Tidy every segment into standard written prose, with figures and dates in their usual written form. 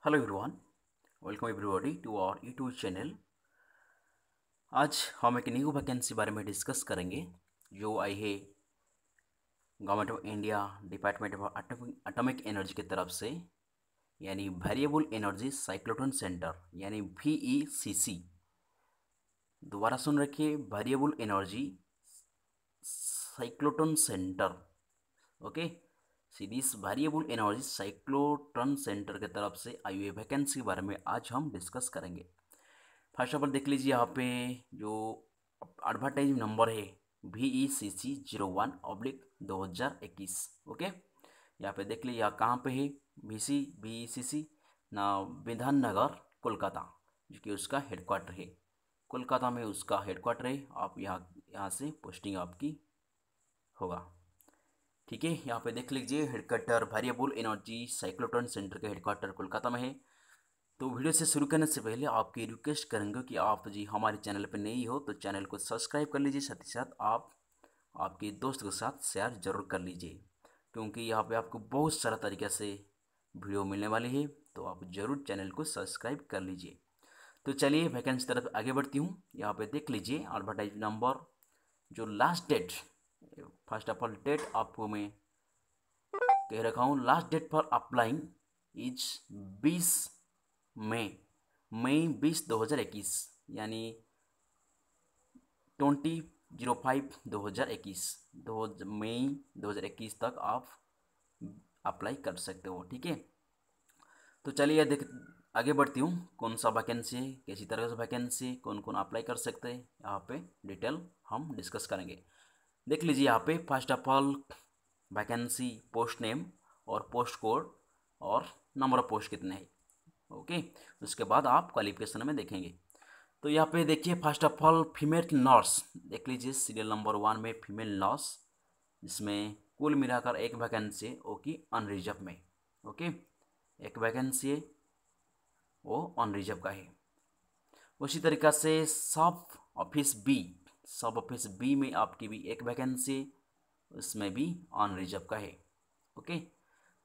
Hello everyone, welcome everybody to our YouTube channel. आज हम एक न्यू वैकेंसी बारे में डिस्कस करेंगे जो आई है government of India department of atomic energy की तरफ से, यानी वेरिएबल एनर्जी साइक्लोट्रॉन सेंटर यानी VECC। दोबारा सुन रखिए, variable energy cyclotron centre. Okay, series variable energy cyclotron centre की तरफ से आई हुई वैकेंसी के बारे में आज हम डिस्कस करेंगे। फर्स्ट ऑफ ऑल देख लीजिए यहाँ पे जो एडवर्टाइज नंबर है VECC 01/2021। ओके, यहाँ पे देख लीजिए यहाँ कहाँ पे है VECC ना, विधान नगर कोलकाता, जो कि उसका हेडक्वार्टर है। कोलकाता में उसका हेडक्वार्टर है। आप यहाँ से पोस्टिंग आपकी होगा। ठीक है, यहाँ पे देख लीजिए headquarter variable energy cyclotron centre का हेडक्वार्टर कोलकाता में है। तो वीडियो से शुरू करने से पहले आपकी रिक्वेस्ट करेंगे कि आप जी हमारे चैनल पर नई हो तो चैनल को सब्सक्राइब कर लीजिए, साथ ही साथ आप आपके दोस्त के साथ शेयर जरूर कर लीजिए, क्योंकि यहाँ पे आपको बहुत सारा तरीके से वीडियो मिलने वाली है। तो आप जरूर चैनल को सब्सक्राइब कर लीजिए। तो चलिए वैकेंसी तरफ आगे बढ़ती हूँ। यहाँ पे देख लीजिए एडवर्टाइज नंबर, जो last date, first of all date आपको मैं कह रखा हूँ, last date for applying is 20 May 2021, यानी 20/05/2021, मई 2021 तक आप अप्लाई कर सकते हो। ठीक है, तो चलिए देख आगे बढ़ती हूँ। कौन सा वैकेंसी है, किसी तरह से वैकेंसी, कौन कौन अप्लाई कर सकते हैं, यहाँ पे डिटेल हम डिस्कस करेंगे। देख लीजिए यहाँ पे first of all vacancy, post name और पोस्ट कोड और नंबर ऑफ पोस्ट कितने हैं। ओके, उसके बाद आप क्वालिफिकेशन में देखेंगे। तो यहाँ पे देखिए first of all female nurse, देख लीजिए सीरियल नंबर 1 में फीमेल नर्स, जिसमें कुल मिलाकर एक वैकेंसी है वो की अनरिजर्व में। ओके, एक वैकेंसी है वो अनरिजर्व का है। उसी तरीक़ा से सब ऑफिस बी में आपकी भी एक वैकेंसी, उसमें भी अनरिजर्व का है। ओके,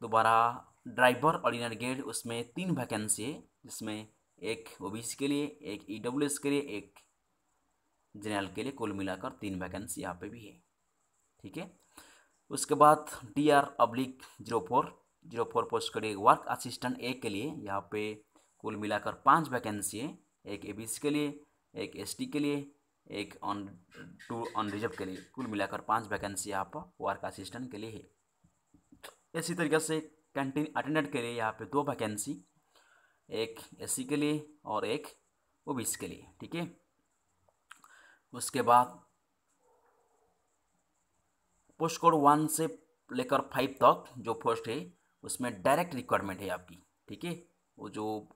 दोबारा ड्राइवर ऑर्डिनरी ग्रेड, उसमें 3 वैकेंसी है, जिसमें एक ओबीसी के लिए, एक ईडब्ल्यूएस के लिए, एक जनरल के लिए, कुल मिलाकर 3 वैकेंसी यहाँ पे भी है। ठीक है, उसके बाद DR/04 पोस्ट के लिए वर्क असिस्टेंट ए के लिए यहाँ पे कुल मिलाकर 5 वैकेंसी है। एक एबीसी के लिए, एक एसटी के लिए, एक अनरिजर्व के लिए, कुल मिलाकर 5 वैकेंसी यहाँ पर वर्क असिस्टेंट के लिए है। इसी तरीके से कैंटीन अटेंडेंट के लिए यहाँ पे 2 वैकेंसी, एक एससी के लिए और एक ओबीसी के लिए। ठीक है, उसके बाद पोस्ट कोड 1 से लेकर 5 तक जो पोस्ट है उसमें डायरेक्ट रिक्वायरमेंट है आपकी। ठीक है, वो जो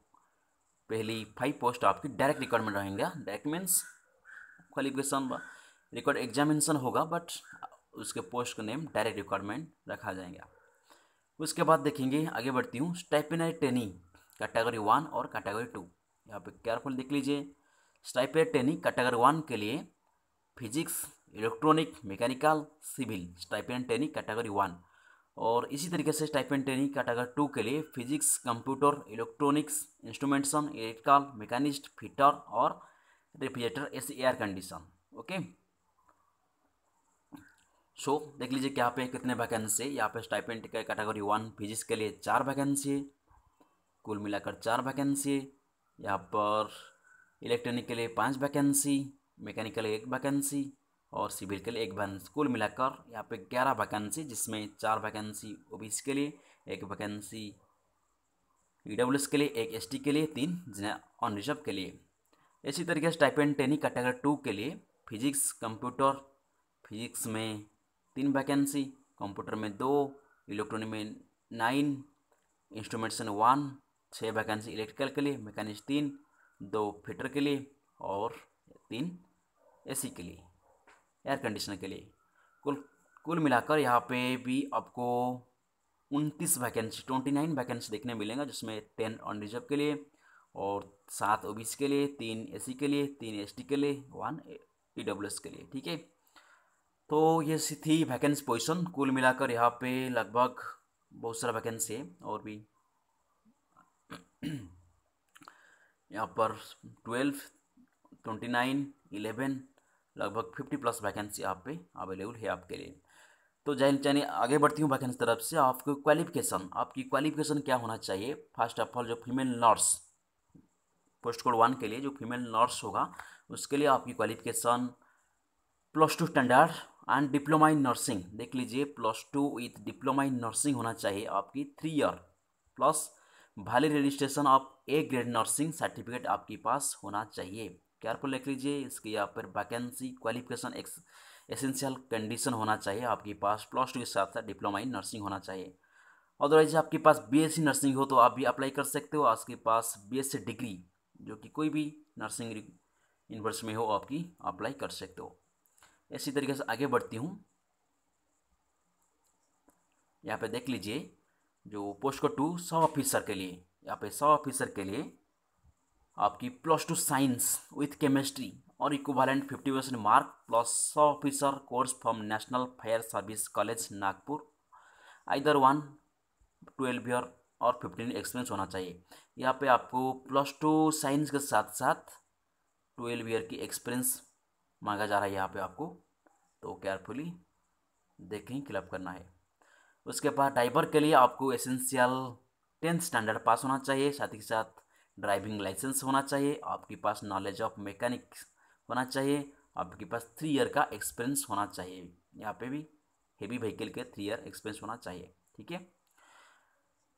पहली 5 पोस्ट आपकी डायरेक्ट रिक्वायरमेंट रहेंगे। Direct means qualification record examination होगा, बट उसके पोस्ट का नेम डायरेक्ट रिक्वायरमेंट रखा जाएगा। उसके बाद देखेंगे, आगे बढ़ती हूँ, स्टाइपेंडरी ट्रेनिंग कैटेगरी 1 और कैटेगरी 2। यहाँ पे केयरफुल देख लीजिए। स्टाइपेंडरी ट्रेनिंग कैटेगरी 1 के लिए physics, electronic, mechanical, civil, stipend training category 1। और इसी तरीके से स्टाइपेंड ट्रेनिंग कैटेगरी 2 के लिए physics, computer, electronics, instrumentation, electrical, machinist, fitter और रेफ्रिजरेटर, ऐसे एयर कंडीशन। ओके, सो देख लीजिए कि यहाँ पे कितने वैकेंसी है। यहाँ पे स्टाइपेंड के कैटेगरी 1 फिजिक्स के लिए 4 वैकेंसी है, कुल मिलाकर 4 वैकेंसी है। यहाँ पर इलेक्ट्रॉनिक के लिए 5 वैकेंसी, मैकेनिकल 1 वैकेंसी और सिविल के लिए 1 वैकेंसी, कुल मिलाकर यहाँ पे 11 वैकेंसी, जिसमें 4 वैकेंसी ओबीसी के लिए, 1 वैकेंसी ईडब्ल्यूएस के लिए, 1 एसटी के लिए, 3 अनरिजर्व के लिए। इसी तरीके से स्टाइपेंड ट्रेनिंग कैटेगरी 2 के लिए फिजिक्स, कंप्यूटर, फिजिक्स में 3 वैकेंसी, कंप्यूटर में 2, इलेक्ट्रॉनिक में 9, इंस्ट्रूमेंटेशन 1, 6 वैकेंसी इलेक्ट्रिकल के लिए, मैकेनिक्स 3, 2 फिटर के लिए और 3 एसी के लिए, एयर कंडीशनर के लिए। कुल मिलाकर यहाँ पे भी आपको 29 वैकेंसी देखने मिलेंगे, जिसमें 10 अनरिजर्व के लिए और 7 ओबीसी के लिए, 3 एसी के लिए, 3 एसटी के लिए, 1 ईडब्ल्यूएस के लिए। ठीक है, तो ये थी वैकेंसी पोजीशन। कुल मिलाकर यहाँ पे लगभग बहुत सारा वैकेंसी है और भी यहाँ पर 12, 29, 11 लगभग 50+ वैकेंसी आप पे अवेलेबल है आपके लिए। तो चलिए आगे बढ़ती हूँ वैकेंसी तरफ से। आपको क्वालिफिकेशन, आपकी क्वालिफिकेशन क्या होना चाहिए? फर्स्ट ऑफ ऑल जो फीमेल नर्स पोस्ट कोड 1 के लिए जो फीमेल नर्स होगा उसके लिए आपकी qualification +2 standard and diploma in nursing. देख लीजिए, +2 विथ डिप्लोमा इन नर्सिंग होना चाहिए आपकी 3 year plus valid registration of A grade nursing certificate आपके पास होना चाहिए। केयरफुल लिख लीजिए, इसके यहाँ पर वैकेंसी क्वालिफिकेशन एसेंशियल कंडीशन होना चाहिए आपके पास +2 के साथ साथ डिप्लोमा इन नर्सिंग होना चाहिए। अदरवाइज आपके पास बीएससी नर्सिंग हो तो आप भी अप्लाई कर सकते हो। आपके पास बीएससी डिग्री जो कि कोई भी नर्सिंग यूनिवर्सिटी में हो आपकी अप्लाई कर सकते हो। इसी तरीके से आगे बढ़ती हूँ। यहाँ पे देख लीजिए जो पोस्ट कोड 2 सब ऑफिसर के लिए, यहाँ पे सब ऑफिसर के लिए आपकी +2 साइंस विथ केमिस्ट्री और इक्विवेलेंट 50% मार्क प्लस सब officer course from national fire service college Nagpur, either 1 12 year और 15 एक्सपीरियंस होना चाहिए। यहाँ पे आपको +2 साइंस के साथ साथ 12 ईयर की एक्सपीरियंस मांगा जा रहा है यहाँ पे आपको, तो केयरफुली देखें, फिलअप करना है। उसके बाद ड्राइवर के लिए आपको एसेंशियल 10th स्टैंडर्ड पास होना चाहिए, साथ ही साथ ड्राइविंग लाइसेंस होना चाहिए, आपके पास नॉलेज ऑफ मैकेनिक्स होना चाहिए, आपके पास 3 ईयर का एक्सपीरियंस होना चाहिए। यहाँ पे भी हेवी व्हीकल के 3 ईयर एक्सपीरियंस होना चाहिए, ठीक है।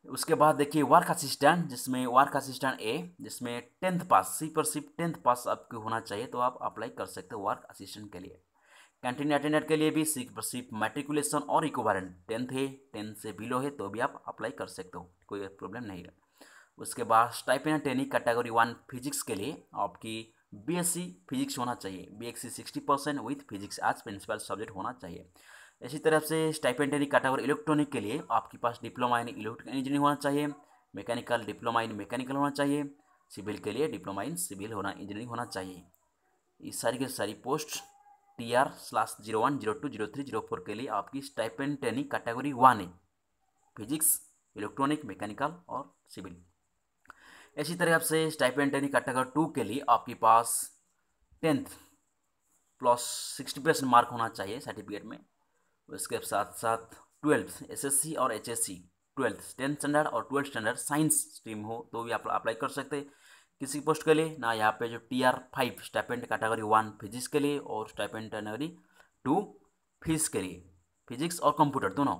उसके बाद देखिए वर्क असिस्टेंट, जिसमें वर्क असिस्टेंट ए जिसमें 10th पास, सिर्फ और सिर्फ 10th पास आपको होना चाहिए, तो आप अप्लाई कर सकते हो वर्क असिस्टेंट के लिए। कैंटीन अटेंडेंट के लिए भी सिर्फ मैट्रिकुलेशन और इक्विवेलेंट 10th है, 10 से बिलो है तो भी आप अप्लाई कर सकते हो, कोई प्रॉब्लम नहीं है। उसके बाद स्टाइपेंड ट्रेनिंग कैटेगरी 1 फिजिक्स के लिए आपकी बीएससी फिजिक्स होना चाहिए, BSc 60% with physics as principal subject होना चाहिए। इसी तरह से स्टाइपेंड ट्रेनिंग कैटेगरी इलेक्ट्रॉनिक के लिए आपके पास डिप्लोमा इन इलेक्ट्रिकल इंजीनियरिंग होना चाहिए, मैकेनिकल डिप्लोमा इन मैकेनिकल होना चाहिए, सिविल के लिए डिप्लोमा इन सिविल इंजीनियरिंग होना चाहिए। इस सारी की सारी पोस्ट TR/01, 02, 03, 04 के लिए आपकी स्टाइपेंड ट्रेनिंग कैटेगरी 1 है, फिजिक्स, इलेक्ट्रॉनिक, मैकेनिकल और सिविल। इसी तरह से स्टाइपेंड ट्रेनिंग कैटेगरी 2 के लिए आपके पास 10th प्लस 60% मार्क होना चाहिए सर्टिफिकेट में। उसके साथ साथ 12th SSC और HSC 12th 10th स्टैंडर्ड और 12th स्टैंडर्ड साइंस स्ट्रीम हो तो भी आप अप्लाई कर सकते हैं किसी पोस्ट के लिए ना। यहाँ पे जो TR5 स्टाइपेंड कैटेगरी 1 फिजिक्स के लिए और स्टाइपेंड कैटेगरी 2 फिजिक्स के लिए, फिजिक्स और कंप्यूटर दोनों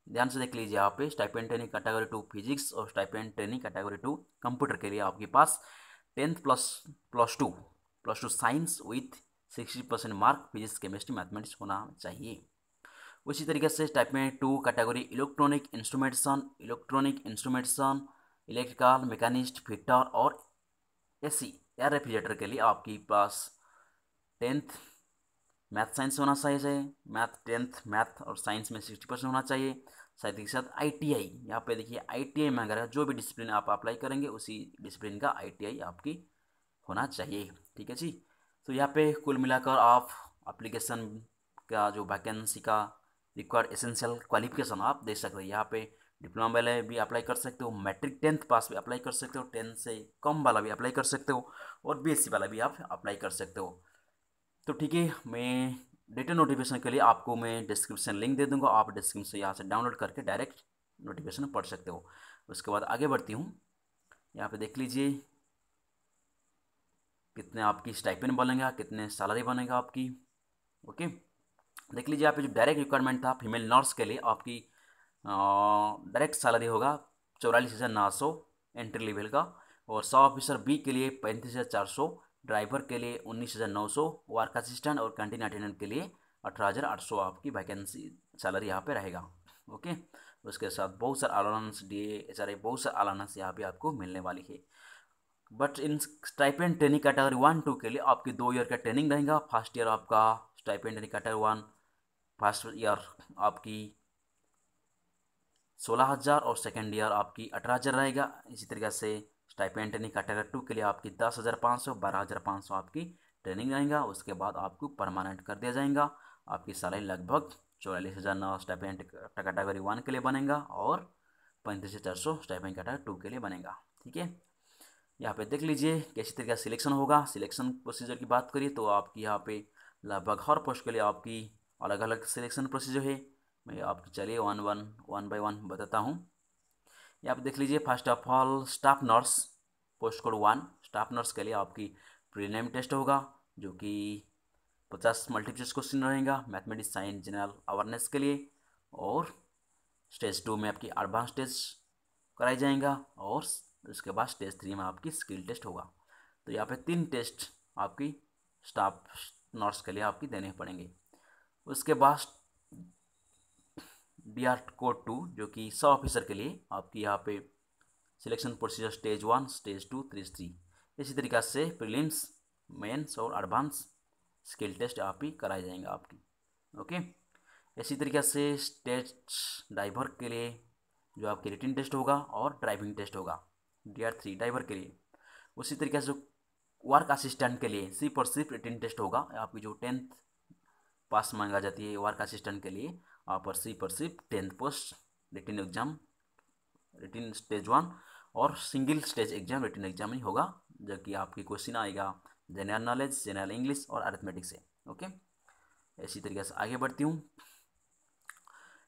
ध्यान से देख लीजिए। यहाँ पे स्टाइपेंड ट्रेनिंग कैटेगरी 2 फिजिक्स और स्टाइपेंड ट्रेनिंग कैटेगरी 2 कंप्यूटर के लिए आपके पास 10th plus two science with 60% mark physics chemistry mathematics होना चाहिए। उसी तरीके से stipend 2 category electronic instrumentation, electrical machinist, fitter और एसी एयर रेफ्रिजरेटर के लिए आपके पास 10th मैथ साइंस होना चाहिए, 10th मैथ और साइंस में 60% होना चाहिए। साथ ही साथ ITI, यहाँ पे देखिए ITI में अगर जो भी डिसिप्लिन आप अप्लाई करेंगे उसी डिसिप्लिन का ITI आपकी होना चाहिए, ठीक है जी। तो यहाँ पे कुल मिलाकर आप एप्लीकेशन का जो वैकेंसी का रिक्वायर्ड एसेंशियल क्वालिफिकेशन आप दे सकते हो। यहाँ पे डिप्लोमा वाले भी अप्लाई कर सकते हो, मैट्रिक 10th पास भी अप्लाई कर सकते हो, 10 से कम वाला भी अप्लाई कर सकते हो और BSc वाला भी आप अप्लाई कर सकते हो। तो ठीक है, मैं डिटेल नोटिफिकेशन के लिए आपको मैं डिस्क्रिप्शन लिंक दे दूंगा, आप डिस्क्रिप्शन से यहाँ से डाउनलोड करके डायरेक्ट नोटिफिकेशन पढ़ सकते हो। उसके बाद आगे बढ़ती हूँ। यहाँ पे देख लीजिए कितने आपकी स्टाइपेंड बनेगा, कितने सैलरी बनेगा आपकी, ओके। देख लीजिए यहाँ पे जो डायरेक्ट रिक्वायरमेंट था फीमेल नर्स के लिए आपकी डायरेक्ट सैलरी होगा 44,900 एंट्री लेवल का, और सब ऑफिसर बी के लिए 35,400, ड्राइवर के लिए 19,900, वर्क असिस्टेंट और कैंटीन अटेंडेंट के लिए 18,800 आपकी वैकेंसी सैलरी यहाँ पे रहेगा, ओके। उसके साथ बहुत सारे अलाउंस DA HRA बहुत सारे अलाउंस यहाँ पे आपको मिलने वाली है। But in stipend training category 1-2 के लिए आपकी 2 ईयर का ट्रेनिंग रहेगा। फर्स्ट ईयर आपका stipend training category 1 first year आपकी 16,000 और सेकेंड ईयर आपकी 18,000 रहेगा। इसी तरीके से स्टाइपेंड ट्रेनिंग कैटेगरी 2 के लिए आपकी 10,500 12,500 आपकी ट्रेनिंग रहेगा। उसके बाद आपको परमानेंट कर दिया जाएगा। आपकी सैलरी लगभग 44,000 स्टाइपेंड कैटेगरी 1 के लिए बनेगा और 35,400 स्टाइपेंड कैटेगरी 2 के लिए बनेगा, ठीक है। यहाँ पे देख लीजिए कैसी तरीके का सिलेक्शन होगा। सिलेक्शन प्रोसीजर की बात करिए तो आपकी यहाँ पे लगभग हर पोस्ट के लिए आपकी अलग अलग सिलेक्शन प्रोसीजर है। मैं आपको चलिए वन बाय वन बताता हूँ। यहाँ पे देख लीजिए first of all staff nurse post code 1। Staff nurse के लिए आपकी प्रीलिम टेस्ट होगा जो कि 50 मल्टीपल चॉइस क्वेश्चन रहेगा मैथमेटिक्स साइंस जनरल अवेयरनेस के लिए। और स्टेज 2 में आपकी एडवांस टेस्ट कराया जाएगा और उसके बाद स्टेज 3 में आपकी स्किल टेस्ट होगा। तो यहाँ पे 3 टेस्ट आपकी स्टाफ नर्स के लिए आपकी देने पड़ेंगे। उसके बाद DR कोड 2 जो कि 100 ऑफिसर के लिए आपकी यहाँ पे selection procedure stage 1 stage 2 stage 3 इसी तरीक़ा से प्रीलिम्स मेंस और एडवांस स्किल टेस्ट आप ही कराए जाएंगे आपकी। ओके, इसी तरीक़े से स्टेज ड्राइवर के लिए जो आपकी रिटन टेस्ट होगा और ड्राइविंग टेस्ट होगा DR3 ड्राइवर के लिए। उसी तरीके से वर्क असिस्टेंट के लिए सिर्फ और सिर्फ रिटन टेस्ट होगा। आपकी जो 10th पास मांगा जाती है वर्क असिस्टेंट के लिए आप पर सिर्फ 10th post written exam written stage 1 और single stage exam written exam ही होगा जो कि आपकी क्वेश्चन आएगा जनरल नॉलेज जनरल इंग्लिश और अरिथमेटिक से। ओके, इसी तरीके से आगे बढ़ती हूँ।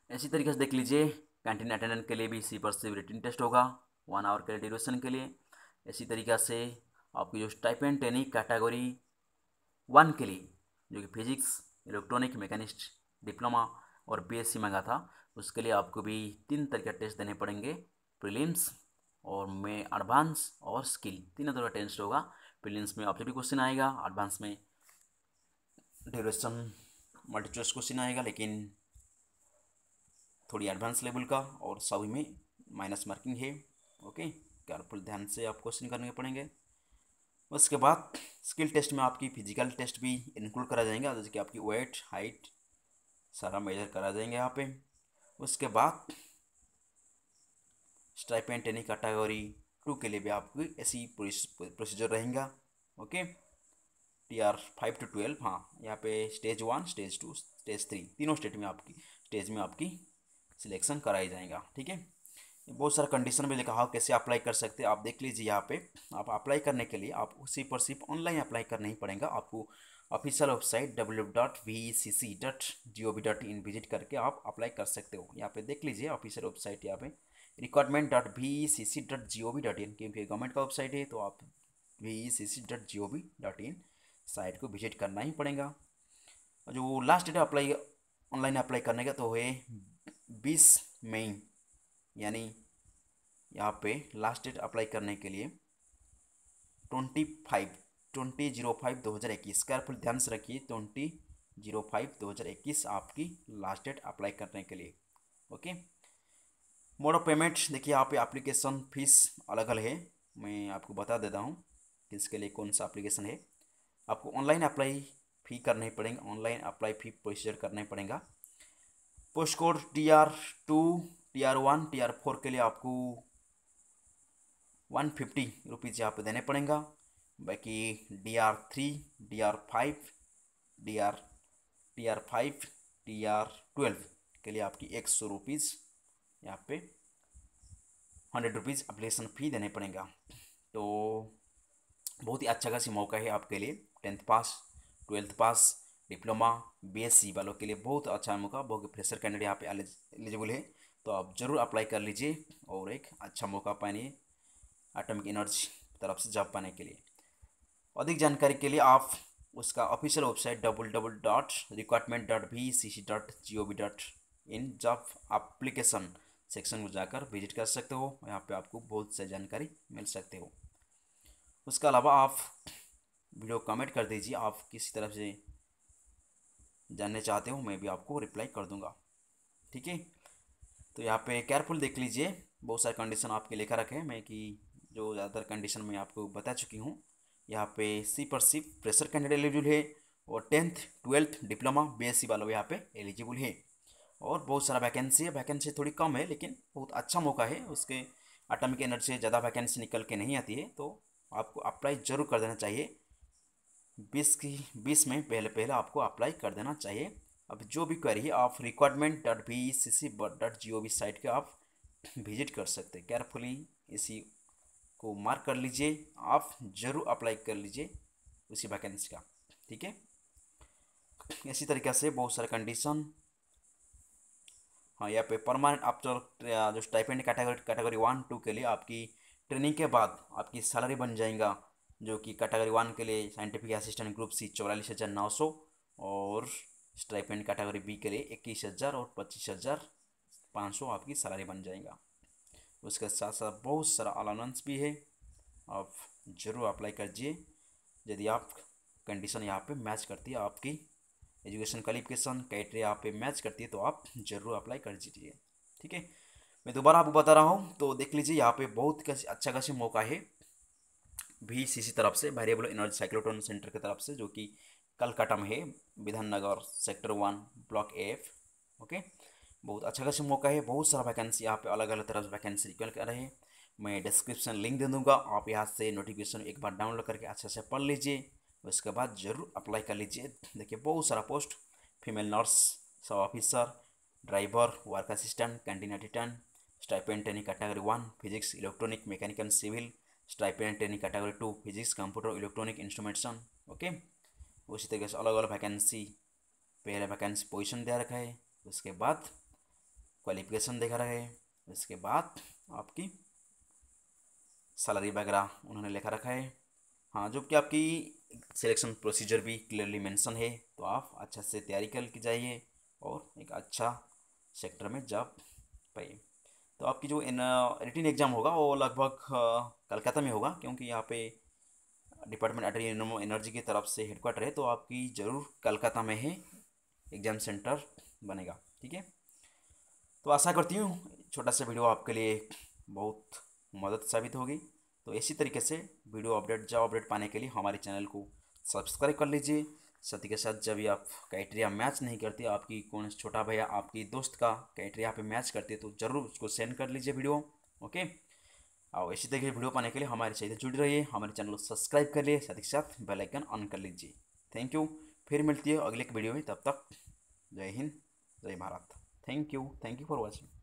इसी तरीके से देख लीजिए कैंटीन अटेंडेंट के लिए भी सिर्फ और सिर्फ रिटन टेस्ट होगा 1 आवर के ड्यूरेशन के लिए। इसी तरीक़ा से आपकी जो स्टाइपेंड ट्रेनिंग कैटेगरी 1 के लिए जो कि फिजिक्स इलेक्ट्रॉनिक मैकेनिस्ट डिप्लोमा और BSc मांगा था उसके लिए आपको भी 3 तरह के टेस्ट देने पड़ेंगे प्रीलिम्स और में एडवांस और स्किल तीनों तरह का टेस्ट होगा। प्रीलिम्स में ऑब्जेक्टिव क्वेश्चन आएगा, एडवांस में ड्यूरेशन मल्टी चॉइस क्वेश्चन आएगा लेकिन थोड़ी एडवांस लेवल का और सभी में माइनस मार्किंग है। ओके, केयरफुल ध्यान से आप क्वेश्चन करने पड़ेंगे। उसके बाद स्किल टेस्ट में आपकी फिजिकल टेस्ट भी इंक्लूड करा जाएगा जैसे कि आपकी वेट हाइट सारा मेजर करा जाएंगे यहाँ पे। उसके बाद स्टाइपेंड ट्रेनिंग कैटेगरी 2 के लिए भी आपकी ऐसी प्रोसीजर रहेगा। ओके, TR 5 to 12 हाँ यहाँ पे स्टेज 1 स्टेज 2 स्टेज 3 तीनों स्टेज में आपकी सिलेक्शन कराया जाएगा। ठीक है, बहुत सारा कंडीशन में लिखा हो कैसे अप्लाई कर सकते हैं आप देख लीजिए। यहाँ पे आप अप्लाई करने के लिए आप सिर्फ ऑनलाइन अप्लाई करना ही पड़ेगा। आपको ऑफिशियल वेबसाइट www.vecc.gov.in विजिट करके आप अप्लाई कर सकते हो। यहाँ पे देख लीजिए ऑफिशियल वेबसाइट यहाँ पे requirement.vecc.gov.in क्योंकि गवर्नमेंट का वेबसाइट है तो आप vecc.gov.in साइट को विजिट करना ही पड़ेगा। जो लास्ट डेट ऑनलाइन अप्लाई करने का तो है 20 मई, यानी यहाँ पे लास्ट डेट अप्लाई करने के लिए 20/05/2021 केयरफुल ध्यान से रखिए 20/05/2021 आपकी लास्ट डेट अप्लाई करने के लिए। ओके, मोड ऑफ पेमेंट देखिए यहाँ पे एप्लीकेशन फीस अलग अलग है, मैं आपको बता देता हूँ किसके लिए कौन सा एप्लीकेशन है। आपको ऑनलाइन अप्लाई फ़ी करना ही पड़ेगा, ऑनलाइन अप्लाई फ़ी प्रोसीजर करना ही पड़ेगा। Post code TR2 TR1 TR4 के लिए आपको 150 रुपीज़ यहाँ पे देने पड़ेगा। बाकी DR3 DR5 TR5 TR12 के लिए आपकी 100 रुपीज़ यहाँ पे 100 रुपीज़ एप्लीकेशन फ़ी देने पड़ेगा। तो बहुत ही अच्छा खासी मौका है आपके लिए 10th पास 12th पास डिप्लोमा BSc वालों के लिए बहुत अच्छा मौका। बहुत फ्रेशर कैंडिडेट यहाँ पे एलिजिबल है तो आप ज़रूर अप्लाई कर लीजिए और एक अच्छा मौका पाइए एटॉमिक एनर्जी तरफ से जॉब पाने के लिए। अधिक जानकारी के लिए आप उसका official website www.requirement.vecc.gov.in job application section में जाकर विजिट कर सकते हो। यहाँ पे आपको बहुत सी जानकारी मिल सकते हो। उसके अलावा आप वीडियो कमेंट कर दीजिए, आप किसी तरफ से जानने चाहते हो मैं भी आपको रिप्लाई कर दूंगा। ठीक है, तो यहाँ पे केयरफुल देख लीजिए बहुत सारे कंडीशन आपके लेकर रखे मैं कि जो ज़्यादातर कंडीशन मैं आपको बता चुकी हूँ। यहाँ पे सिर्फ फ्रेशर कैंडिडेट एलिजिबल है और 10th 12th डिप्लोमा BSc वालों यहाँ पे एलिजिबल है और बहुत सारा वैकेंसी है। वैकेंसी थोड़ी कम है लेकिन बहुत अच्छा मौका है। उसके एटॉमिक एनर्जी से ज़्यादा वैकेंसी निकल के नहीं आती है तो आपको अप्लाई ज़रूर कर देना चाहिए। 20 में पहले आपको अप्लाई कर देना चाहिए। अब जो भी क्वेरी है आप requirement.vecc.gov साइट के आप विजिट कर सकते हैं। केयरफुली इसी को मार्क कर लीजिए, आप ज़रूर अप्लाई कर लीजिए उसी वैकेंसी का, ठीक है। इसी तरीक़े से बहुत सारे कंडीशन। हाँ, यहाँ पे परमानेंट आप जो स्टाइपेंड कैटेगरी 1 2 के लिए आपकी ट्रेनिंग के बाद आपकी सैलरी बन जाएगा, जो कि कैटेगरी 1 के लिए साइंटिफिक असिस्टेंट ग्रुप सी 44,900 और स्टाइपेंड कैटेगरी बी के लिए 21,000 और 25,500 आपकी सैलरी बन जाएगा। उसके साथ साथ बहुत सारा अलाउंस भी है, आप ज़रूर अप्लाई कीजिए यदि आप कंडीशन यहाँ पे मैच करती है, आपकी एजुकेशन क्वालिफिकेशन क्राइटेरिया यहाँ पे मैच करती है, तो आप ज़रूर अप्लाई कर दीजिए, ठीक है। मैं दोबारा आपको बता रहा हूँ, तो देख लीजिए यहाँ पे बहुत अच्छा खासी मौका है VCC तरफ से, वेरिएबल एनर्जी साइक्लोट्रॉन सेंटर की तरफ से, जो कि कलकत्ता में है, Bidhannagar sector 1 block AF। Okay, बहुत अच्छा खासा मौका है, बहुत सारा वैकेंसी यहाँ पे अलग अलग तरह से वैकेंसी निकल कर रहे हैं। मैं डिस्क्रिप्शन लिंक दे दूँगा, आप यहाँ से नोटिफिकेशन एक बार डाउनलोड करके अच्छे से पढ़ लीजिए, उसके बाद ज़रूर अप्लाई कर लीजिए। देखिए बहुत सारा post, female nurse, sub officer, driver, work assistant, canteen attendant, stipend training category 1 physics electronic mechanical civil, stipend training category 2 physics computer electronic instrumentation. Okay, उसी तरीके से अलग अलग वैकेंसी, पहले वैकेंसी पोजीशन दे रखा है, उसके बाद क्वालिफिकेशन देखा रहा है, उसके बाद आपकी सैलरी वगैरह उन्होंने लिखा रखा है। हाँ, जो कि आपकी सिलेक्शन प्रोसीजर भी क्लियरली मेंशन है, तो आप अच्छा से तैयारी करके जाइए और एक अच्छा सेक्टर में जॉब पाइए। तो आपकी जो रिटन एग्ज़ाम होगा वो लगभग कलकत्ता में होगा, क्योंकि यहाँ पे डिपार्टमेंट एटॉमिक एनर्जी की तरफ से हेडक्वार्टर है, तो आपकी ज़रूर कलकत्ता में ही एग्ज़ाम सेंटर बनेगा, ठीक है। तो आशा करती हूँ छोटा सा वीडियो आपके लिए बहुत मदद साबित होगी। तो इसी तरीके से वीडियो अपडेट, जॉब अपडेट पाने के लिए हमारे चैनल को सब्सक्राइब कर लीजिए। साथ ही के साथ जब भी आप क्राइटेरिया मैच नहीं करती, आपकी कौन छोटा भैया आपकी दोस्त का क्राइटेरिया पे मैच करते, तो ज़रूर उसको सेंड कर लीजिए वीडियो। ओके, और इसी तरीके वीडियो पाने के लिए हमारे साथ जुड़े रहिए, हमारे चैनल को सब्सक्राइब कर लिए, साथ ही साथ बेल आइकन ऑन कर लीजिए। थैंक यू, फिर मिलती है अगले वीडियो में, तब तक जय हिंद, जय Bharat. Thank you for watching.